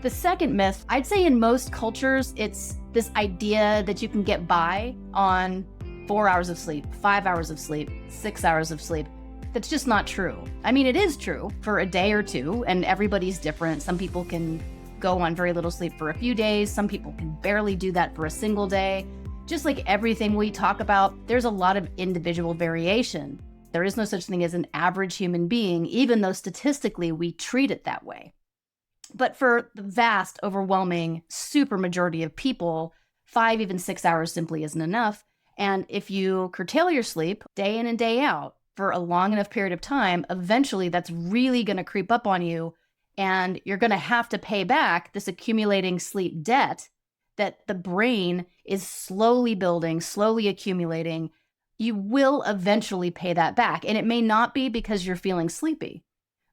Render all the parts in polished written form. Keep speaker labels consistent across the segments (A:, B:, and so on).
A: The second myth, I'd say in most cultures, it's this idea that you can get by on 4 hours of sleep, 5 hours of sleep, 6 hours of sleep. That's just not true. I mean, it is true for a day or two, and everybody's different. Some people can go on very little sleep for a few days. Some people can barely do that for a single day. Just like everything we talk about, there's a lot of individual variation. There is no such thing as an average human being, even though statistically we treat it that way. But for the vast, overwhelming super majority of people, 5, even 6 hours simply isn't enough. And if you curtail your sleep day in and day out for a long enough period of time, eventually that's really going to creep up on you. And you're going to have to pay back this accumulating sleep debt that the brain is slowly building, slowly accumulating. You will eventually pay that back. And it may not be because you're feeling sleepy.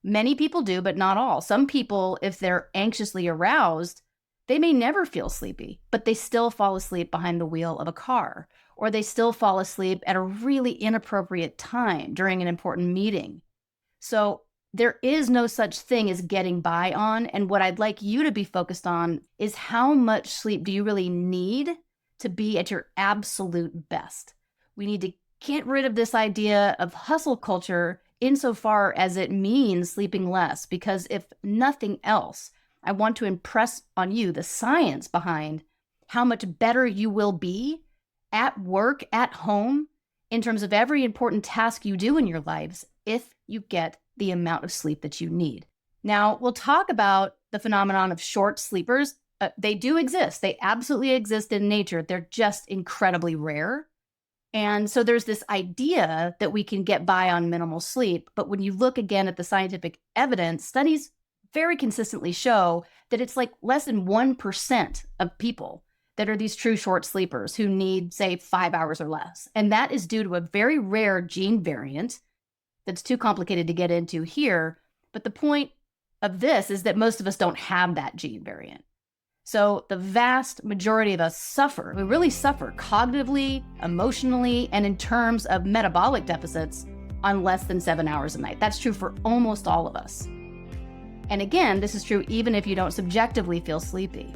A: Many people do, but not all. Some people, if they're anxiously aroused, they may never feel sleepy, but they still fall asleep behind the wheel of a car, or they still fall asleep at a really inappropriate time during an important meeting. So there is no such thing as getting by on. And what I'd like you to be focused on is how much sleep do you really need to be at your absolute best? We need to get rid of this idea of hustle culture insofar as it means sleeping less, because if nothing else, I want to impress on you the science behind how much better you will be at work, at home, in terms of every important task you do in your lives if you get the amount of sleep that you need. Now, we'll talk about the phenomenon of short sleepers. They do exist. They absolutely exist in nature. They're just incredibly rare. And so there's this idea that we can get by on minimal sleep. But when you look again at the scientific evidence, studies very consistently show that it's like less than 1% of people that are these true short sleepers who need, say, 5 hours or less. And that is due to a very rare gene variant that's too complicated to get into here. But the point of this is that most of us don't have that gene variant. So the vast majority of us suffer. We really suffer cognitively, emotionally, and in terms of metabolic deficits on less than 7 hours a night. That's true for almost all of us. And again, this is true even if you don't subjectively feel sleepy.